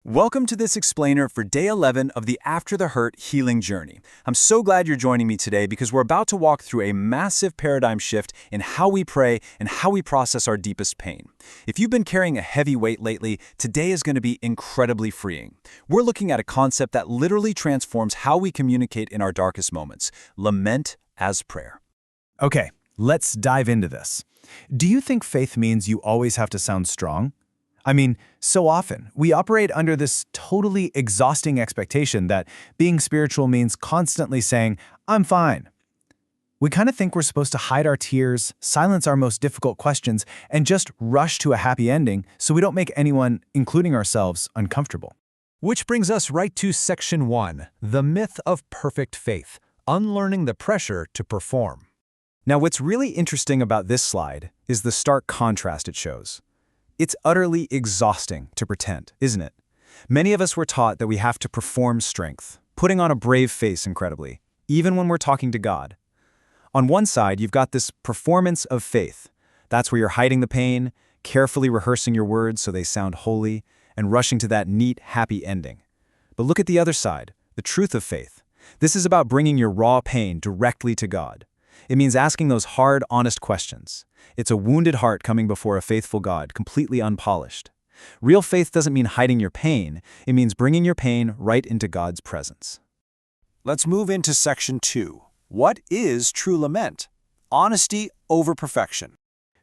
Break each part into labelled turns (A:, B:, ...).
A: Welcome to this explainer for day 11 of the After the Hurt healing journey. I'm so glad you're joining me today because we're about to walk through a massive paradigm shift in how we pray and how we process our deepest pain. If you've been carrying a heavy weight lately, today is going to be incredibly freeing. We're looking at a concept that literally transforms how we communicate in our darkest moments: lament as prayer.
B: Okay, let's dive into this. Do you think faith means you always have to sound strong? I mean, so often, we operate under this totally exhausting expectation that being spiritual means constantly saying, "I'm fine." We kind of think we're supposed to hide our tears, silence our most difficult questions, and just rush to a happy ending so we don't make anyone, including ourselves, uncomfortable.
C: Which brings us right to Section 1, the myth of perfect faith, unlearning the pressure to perform.
A: Now, what's really interesting about this slide is the stark contrast it shows. It's utterly exhausting to pretend, isn't it? Many of us were taught that we have to perform strength, putting on a brave face incredibly, even when we're talking to God. On one side, you've got this performance of faith. That's where you're hiding the pain, carefully rehearsing your words so they sound holy, and rushing to that neat, happy ending. But look at the other side, the truth of faith. This is about bringing your raw pain directly to God. It means asking those hard, honest questions. It's a wounded heart coming before a faithful God, completely unpolished. Real faith doesn't mean hiding your pain. It means bringing your pain right into God's presence. Let's move into Section 2. What is true lament? Honesty over perfection.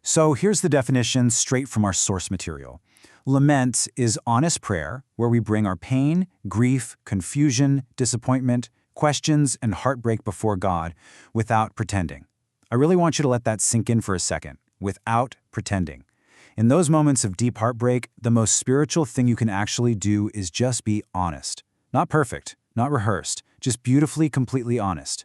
A: So here's the definition straight from our source material. Lament is honest prayer where we bring our pain, grief, confusion, disappointment, questions, and heartbreak before God without pretending. I really want you to let that sink in for a second. Without pretending. In those moments of deep heartbreak, the most spiritual thing you can actually do is just be honest. Not perfect, not rehearsed, just beautifully, completely honest.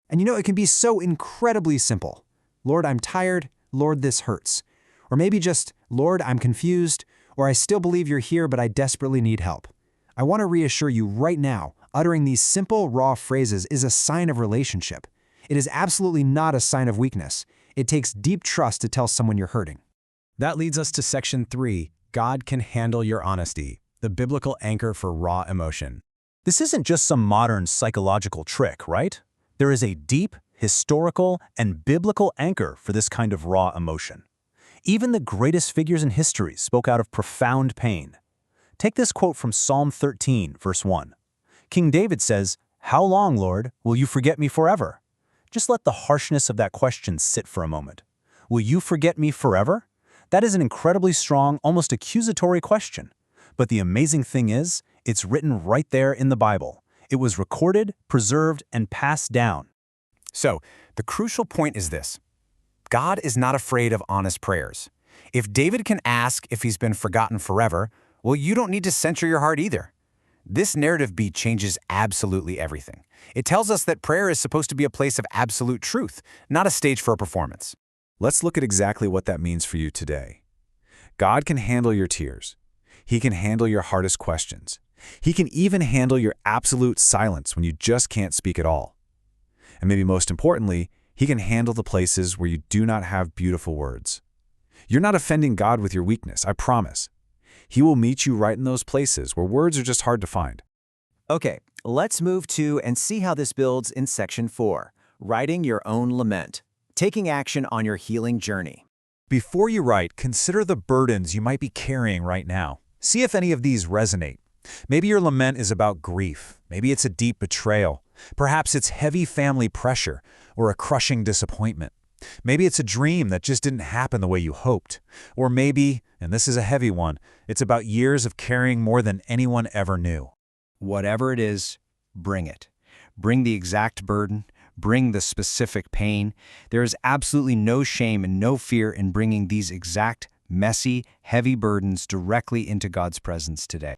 C: And you know, it can be so incredibly simple. Lord, I'm tired. Lord, this hurts. Or maybe just, Lord, I'm confused. Or I still believe you're here, but I desperately need help. I want to reassure you right now, uttering these simple, raw phrases is a sign of relationship. It is absolutely not a sign of weakness. It takes deep trust to tell someone you're hurting. That leads us to Section 3, God can handle your honesty, the biblical anchor for raw emotion.
B: This isn't just some modern psychological trick, right? There is a deep, historical, and biblical anchor for this kind of raw emotion. Even the greatest figures in history spoke out of profound pain. Take this quote from Psalm 13, verse 1. King David says, "How long, Lord, will you forget me forever?" Just let the harshness of that question sit for a moment. Will you forget me forever? That is an incredibly strong, almost accusatory question. But the amazing thing is, it's written right there in the Bible. It was recorded, preserved, and passed down.
D: So, the crucial point is this. God is not afraid of honest prayers. If David can ask if he's been forgotten forever, well, you don't need to censor your heart either. This narrative beat changes absolutely everything. It tells us that prayer is supposed to be a place of absolute truth, not a stage for a performance.
A: Let's look at exactly what that means for you today. God can handle your tears. He can handle your hardest questions. He can even handle your absolute silence when you just can't speak at all. And maybe most importantly, He can handle the places where you do not have beautiful words. You're not offending God with your weakness, I promise. He will meet you right in those places where words are just hard to find.
E: Okay, let's move to and see how this builds in Section 4, writing your own lament, taking action on your healing journey.
B: Before you write, consider the burdens you might be carrying right now. See if any of these resonate. Maybe your lament is about grief. Maybe it's a deep betrayal. Perhaps it's heavy family pressure or a crushing disappointment. Maybe it's a dream that just didn't happen the way you hoped. Or maybe, and this is a heavy one, it's about years of carrying more than anyone ever knew.
F: Whatever it is, bring it. Bring the exact burden. Bring the specific pain. There is absolutely no shame and no fear in bringing these exact, messy, heavy burdens directly into God's presence today.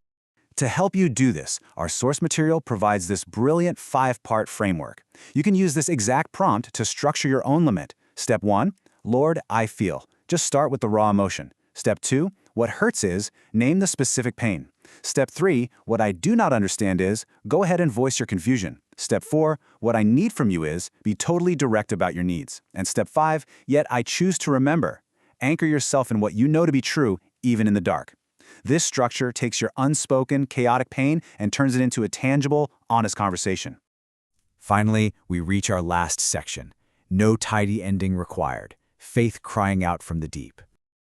A: To help you do this, our source material provides this brilliant 5-part framework. You can use this exact prompt to structure your own lament. Step 1, Lord, I feel. Just start with the raw emotion. Step 2, what hurts is, name the specific pain. Step 3, what I do not understand is, go ahead and voice your confusion. Step 4, what I need from you is, be totally direct about your needs. And Step 5, yet I choose to remember. Anchor yourself in what you know to be true, even in the dark.
B: This structure takes your unspoken, chaotic pain and turns it into a tangible, honest conversation.
A: Finally, we reach our last section. No tidy ending required. Faith crying out from the deep.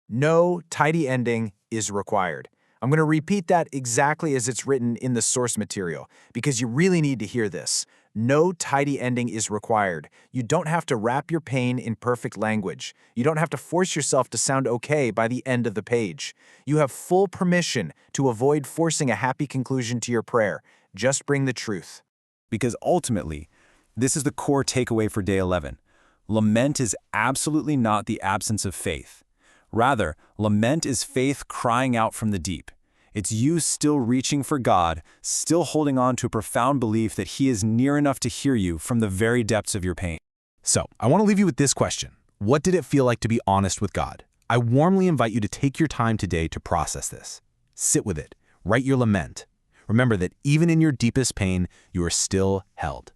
B: No tidy ending is required. I'm going to repeat that exactly as it's written in the source material, because you really need to hear this. No tidy ending is required. You don't have to wrap your pain in perfect language. You don't have to force yourself to sound okay by the end of the page. You have full permission to avoid forcing a happy conclusion to your prayer. Just bring the truth.
A: Because ultimately, this is the core takeaway for day 11. Lament is absolutely not the absence of faith. Rather, lament is faith crying out from the deep. It's you still reaching for God, still holding on to a profound belief that He is near enough to hear you from the very depths of your pain.
B: So, I want to leave you with this question. What did it feel like to be honest with God? I warmly invite you to take your time today to process this. Sit with it. Write your lament. Remember that even in your deepest pain, you are still held.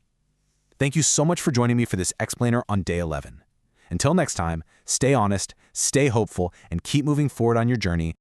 B: Thank you so much for joining me for this explainer on day 11. Until next time, stay honest, stay hopeful, and keep moving forward on your journey